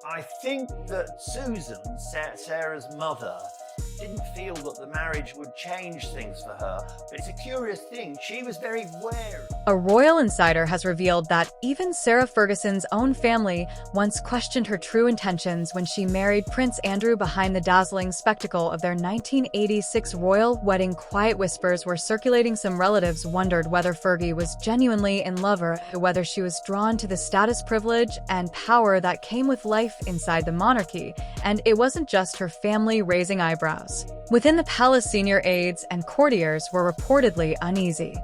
I think that Susan, Sarah's mother, didn't feel that the marriage would change things for her. But it's a curious thing. She was very wary. A royal insider has revealed that even Sarah Ferguson's own family once questioned her true intentions when she married Prince Andrew behind the dazzling spectacle of their 1986 royal wedding. Quiet whispers were circulating. Some relatives wondered whether Fergie was genuinely in love or whether she was drawn to the status, privilege, and power that came with life inside the monarchy. And it wasn't just her family raising eyebrows. Within the palace, senior aides and courtiers were reportedly uneasy.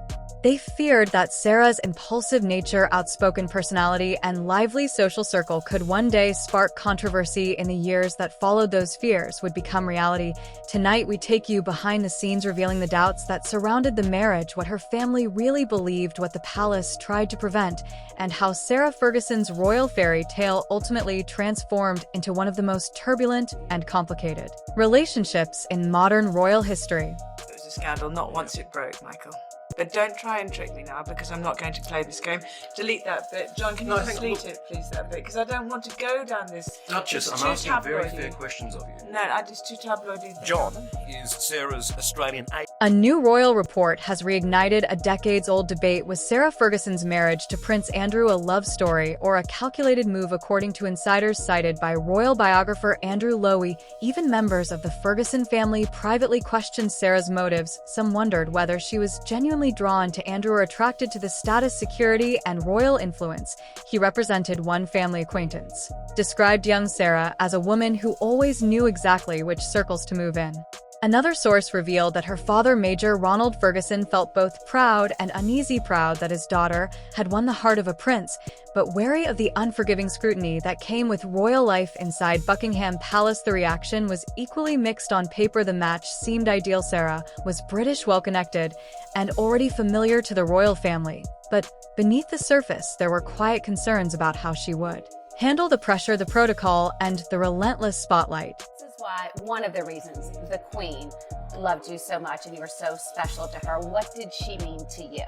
They feared that Sarah's impulsive nature, outspoken personality, and lively social circle could one day spark controversy. In the years that followed, those fears would become reality. Tonight, we take you behind the scenes, revealing the doubts that surrounded the marriage, what her family really believed, what the palace tried to prevent, and how Sarah Ferguson's royal fairy tale ultimately transformed into one of the most turbulent and complicated relationships in modern royal history. It was a scandal, not once it broke, Michael. But don't try and trick me now, because I'm not going to play this game. Delete that bit. John, can you delete it, please, that bit? Because I don't want to go down this... Duchess, I'm asking very fair questions of you. No, I just too tabloidy. John is Sarah's Australian... A new royal report has reignited a decades-old debate. Was Sarah Ferguson's marriage to Prince Andrew a love story or a calculated move? According to insiders cited by royal biographer Andrew Lowy, even members of the Ferguson family privately questioned Sarah's motives. Some wondered whether she was genuinely drawn to Andrew or attracted to the status, security, and royal influence he represented. One family acquaintance described young Sarah as a woman who always knew exactly which circles to move in. Another source revealed that her father, Major Ronald Ferguson, felt both proud and uneasy. Proud that his daughter had won the heart of a prince, but wary of the unforgiving scrutiny that came with royal life inside Buckingham Palace. The reaction was equally mixed. On paper, the match seemed ideal. Sarah was British, well-connected, and already familiar to the royal family. But beneath the surface, there were quiet concerns about how she would handle the pressure, the protocol, and the relentless spotlight. This is why one of the reasons the Queen loved you so much and you were so special to her. What did she mean to you?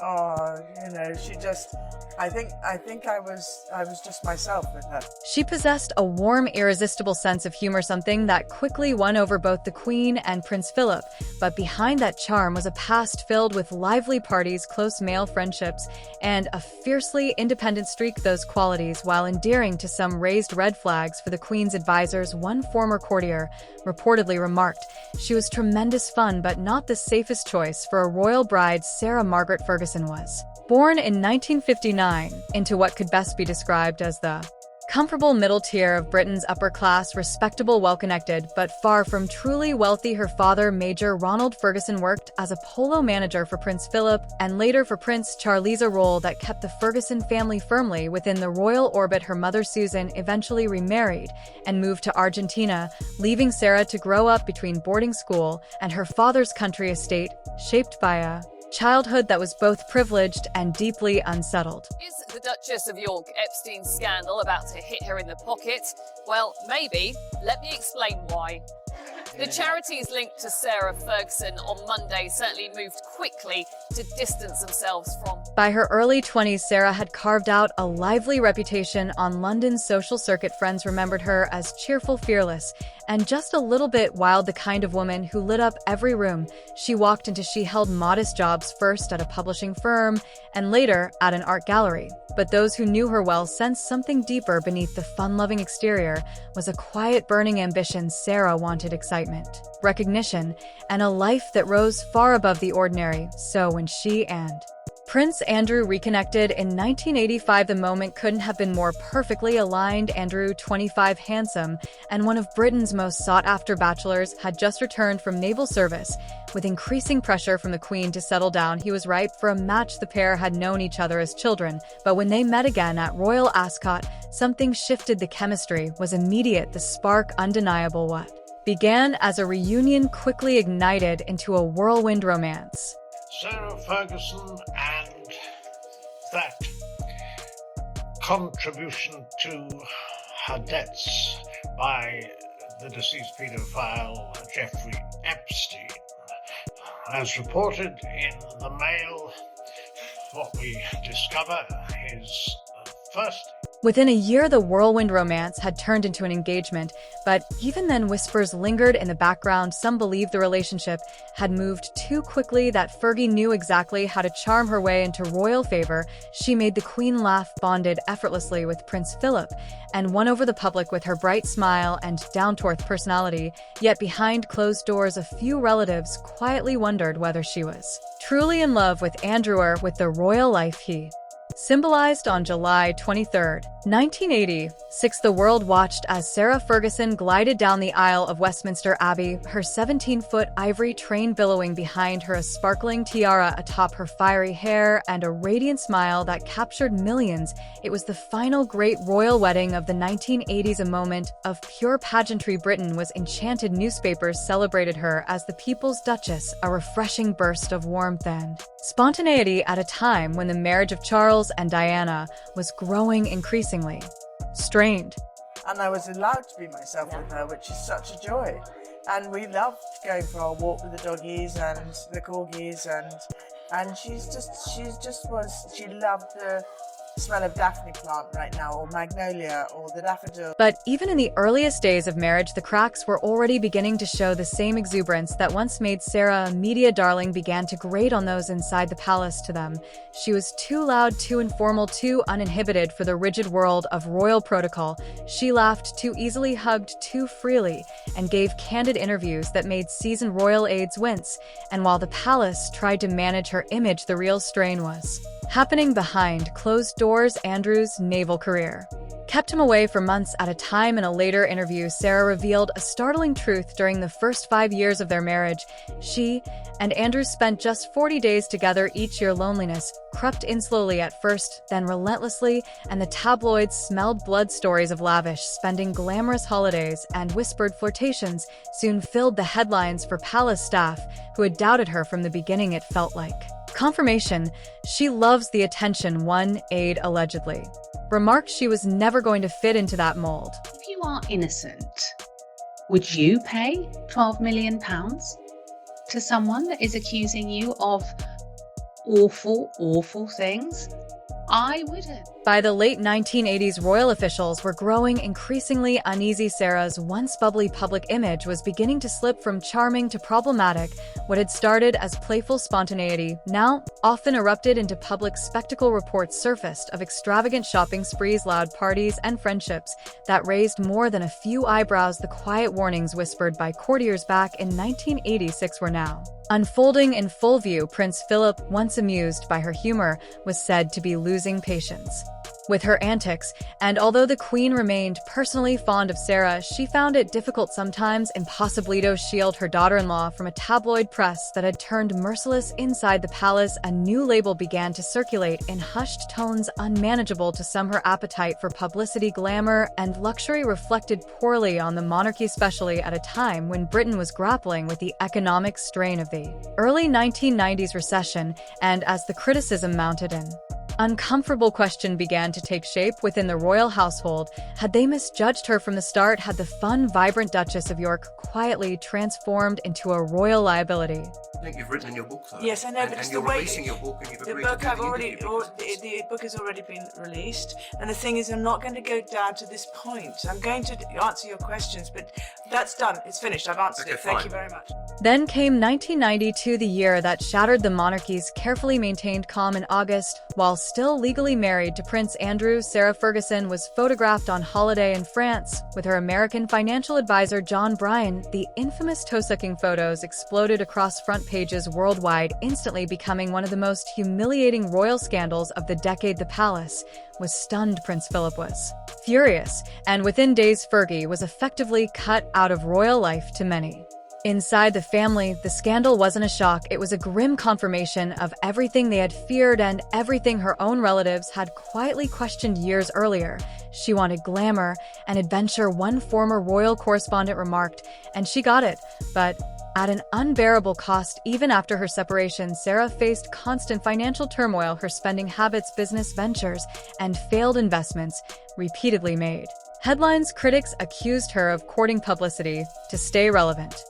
Oh, she just... I think I was just myself with her. She possessed a warm, irresistible sense of humor, something that quickly won over both the Queen and Prince Philip. But behind that charm was a past filled with lively parties, close male friendships, and a fiercely independent streak. Those qualities, while endearing to some, raised red flags for the Queen's advisors. One former courtier reportedly remarked, "She was tremendous fun, but not the safest choice for a royal bride." Sarah Margaret Ferguson was born in 1959 into what could best be described as the comfortable middle tier of Britain's upper class, respectable, well-connected, but far from truly wealthy. Her father, Major Ronald Ferguson, worked as a polo manager for Prince Philip and later for Prince Charles, a role that kept the Ferguson family firmly within the royal orbit. Her mother, Susan, eventually remarried and moved to Argentina, leaving Sarah to grow up between boarding school and her father's country estate, shaped by a childhood that was both privileged and deeply unsettled. Is the Duchess of York Epstein scandal about to hit her in the pocket? Well, maybe. Let me explain why. The charities linked to Sarah Ferguson on Monday certainly moved quickly to distance themselves from. By her early 20s, Sarah had carved out a lively reputation on London's social circuit. Friends remembered her as cheerful, fearless, and just a little bit wild, the kind of woman who lit up every room she walked into. She held modest jobs, first at a publishing firm and later at an art gallery. But those who knew her well sensed something deeper beneath the fun-loving exterior was a quiet, burning ambition. Sarah wanted excitement, recognition, and a life that rose far above the ordinary. So when she and Prince Andrew reconnected in 1985, the moment couldn't have been more perfectly aligned. Andrew, 25, handsome, and one of Britain's most sought-after bachelors, had just returned from naval service. With increasing pressure from the Queen to settle down, he was ripe for a match. The pair had known each other as children, but when they met again at Royal Ascot, something shifted. The chemistry was immediate, the spark undeniable. What began as a reunion quickly ignited into a whirlwind romance. Sarah Ferguson and that contribution to her debts by the deceased paedophile Jeffrey Epstein. As reported in the Mail, what we discover is first Within a year, the whirlwind romance had turned into an engagement, but even then whispers lingered in the background. Some believed the relationship had moved too quickly, that Fergie knew exactly how to charm her way into royal favor. She made the Queen laugh, bonded effortlessly with Prince Philip, and won over the public with her bright smile and down-to-earth personality. Yet behind closed doors, a few relatives quietly wondered whether she was truly in love with Andrew or with the royal life he symbolized. On July 23, 1986, the world watched as Sarah Ferguson glided down the aisle of Westminster Abbey, her 17-foot ivory train billowing behind her, a sparkling tiara atop her fiery hair, and a radiant smile that captured millions. It was the final great royal wedding of the 1980s, a moment of pure pageantry. Britain was enchanted. Newspapers celebrated her as the People's Duchess, a refreshing burst of warmth and spontaneity at a time when the marriage of Charles and Diana was growing increasingly strained. And I was allowed to be myself with her, which is such a joy. And we loved going for our walk with the doggies and the corgis, and she loved the smell of Daphne plant right now, or magnolia, or the daffodil. But even in the earliest days of marriage, the cracks were already beginning to show. The same exuberance that once made Sarah a media darling began to grate on those inside the palace. To them, she was too loud, too informal, too uninhibited for the rigid world of royal protocol. She laughed too easily, hugged too freely, and gave candid interviews that made seasoned royal aides wince. And while the palace tried to manage her image, the real strain was happening behind closed doors. Andrew's naval career kept him away for months at a time. In a later interview, Sarah revealed a startling truth. During the first 5 years of their marriage, she and Andrew spent just 40 days together each year. Loneliness crept in slowly at first, then relentlessly, and the tabloids smelled blood. Stories of lavish spending, glamorous holidays, and whispered flirtations soon filled the headlines. For palace staff who had doubted her from the beginning, it felt like confirmation. She loves the attention. One aide allegedly remarked she was never going to fit into that mold. If you are innocent, would you pay £12 million to someone that is accusing you of awful, awful things? I wouldn't. By the late 1980s, royal officials were growing increasingly uneasy. Sarah's once bubbly public image was beginning to slip from charming to problematic. What had started as playful spontaneity now often erupted into public spectacle. Reports surfaced of extravagant shopping sprees, loud parties, and friendships that raised more than a few eyebrows. The quiet warnings whispered by courtiers back in 1986 were now unfolding in full view. Prince Philip, once amused by her humor, was said to be losing patience with her antics, and although the Queen remained personally fond of Sarah, she found it difficult, sometimes impossible, to shield her daughter-in-law from a tabloid press that had turned merciless. Inside the palace, a new label began to circulate in hushed tones, unmanageable to some. Her appetite for publicity, glamour, and luxury reflected poorly on the monarchy, especially at a time when Britain was grappling with the economic strain of the early 1990s recession. And as the criticism mounted, an uncomfortable question began to take shape within the royal household. Had they misjudged her from the start? Had the fun, vibrant Duchess of York quietly transformed into a royal liability? I think you've written in your book, though. Yes, I know, but and it's you're the way releasing your book, and you've the agreed book to do I've the already, interview or, process. the book has already been released, and the thing is, I'm not going to go down to this point. I'm going to answer your questions, but that's done. It's finished. I've answered Okay, it. Thank fine. you very much. Then came 1992, the year that shattered the monarchy's carefully maintained calm. In August, while still legally married to Prince Andrew, Sarah Ferguson was photographed on holiday in France with her American financial advisor John Bryan. The infamous toe-sucking photos exploded across front pages worldwide, instantly becoming one of the most humiliating royal scandals of the decade. The palace was stunned. Prince Philip was furious, and within days Fergie was effectively cut out of royal life. To many inside the family, the scandal wasn't a shock. It was a grim confirmation of everything they had feared and everything her own relatives had quietly questioned years earlier. She wanted glamour and adventure, one former royal correspondent remarked, and she got it, but at an unbearable cost. Even after her separation, Sarah faced constant financial turmoil. Her spending habits, business ventures, and failed investments repeatedly made headlines. Critics accused her of courting publicity to stay relevant.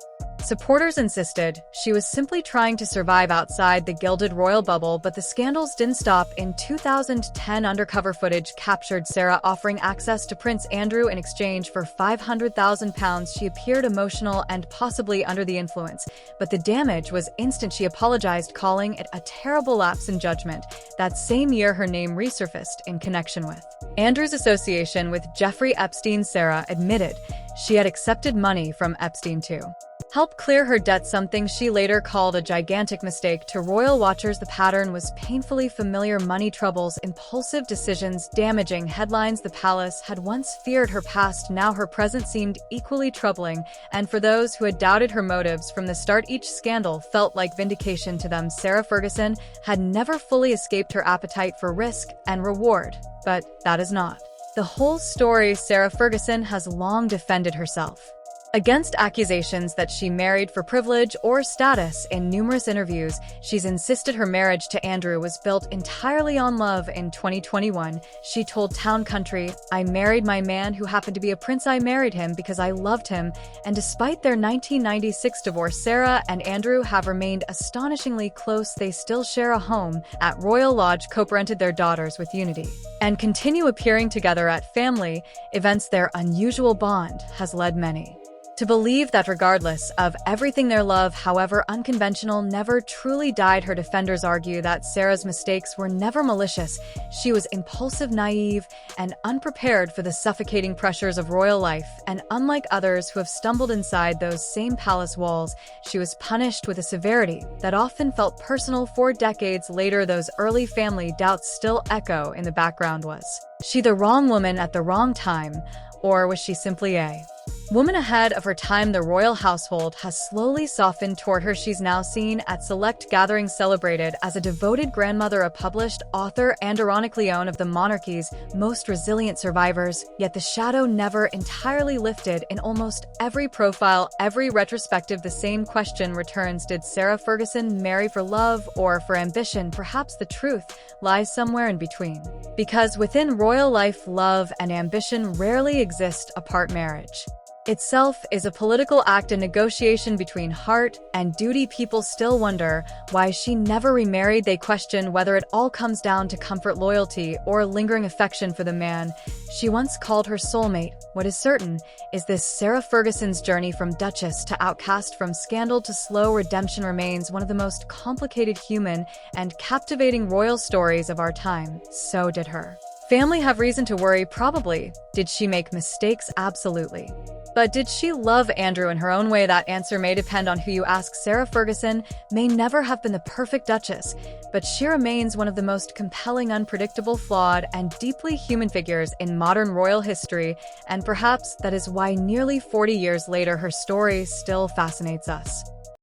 Supporters insisted she was simply trying to survive outside the gilded royal bubble, but the scandals didn't stop. In 2010, undercover footage captured Sarah offering access to Prince Andrew in exchange for £500,000. She appeared emotional and possibly under the influence, but the damage was instant. She apologized, calling it a terrible lapse in judgment. That same year, her name resurfaced in connection with Andrew's association with Jeffrey Epstein. Sarah admitted she had accepted money from Epstein to help clear her debt, something she later called a gigantic mistake. To royal watchers, the pattern was painfully familiar: money troubles, impulsive decisions, damaging headlines. The palace had once feared her past, now her present seemed equally troubling, and for those who had doubted her motives from the start, each scandal felt like vindication to them. Sarah Ferguson had never fully escaped her appetite for risk and reward, but that is not the whole story. Sarah Ferguson has long defended herself against accusations that she married for privilege or status. In numerous interviews, she's insisted her marriage to Andrew was built entirely on love. In 2021, she told Town Country, "I married my man who happened to be a prince. I married him because I loved him." And despite their 1996 divorce, Sarah and Andrew have remained astonishingly close. They still share a home at Royal Lodge, co-parented their daughters with Unity, and continue appearing together at family events. Their unusual bond has led many to believe that regardless of everything, their love, however unconventional, never truly died. Her defenders argue that Sarah's mistakes were never malicious. She was impulsive, naive, and unprepared for the suffocating pressures of royal life, and unlike others who have stumbled inside those same palace walls, she was punished with a severity that often felt personal. For decades later, those early family doubts still echo in the background. Was she the wrong woman at the wrong time, or was she simply a woman ahead of her time? The royal household has slowly softened toward her. She's now seen at select gatherings, celebrated as a devoted grandmother, a published author, and ironically one of the monarchy's most resilient survivors. Yet the shadow never entirely lifted. In almost every profile, every retrospective, the same question returns: did Sarah Ferguson marry for love or for ambition? Perhaps the truth lies somewhere in between, because within royal life, love and ambition rarely exist apart. Marriage itself is a political act, a negotiation between heart and duty. People still wonder why she never remarried. They question whether it all comes down to comfort, loyalty, or lingering affection for the man she once called her soulmate. What is certain is this: Sarah Ferguson's journey from duchess to outcast, from scandal to slow redemption, remains one of the most complicated, human, and captivating royal stories of our time. So did her family have reason to worry? Probably. Did she make mistakes? Absolutely. But did she love Andrew in her own way? That answer may depend on who you ask. Sarah Ferguson may never have been the perfect duchess, but she remains one of the most compelling, unpredictable, flawed, and deeply human figures in modern royal history, and perhaps that is why nearly 40 years later her story still fascinates us.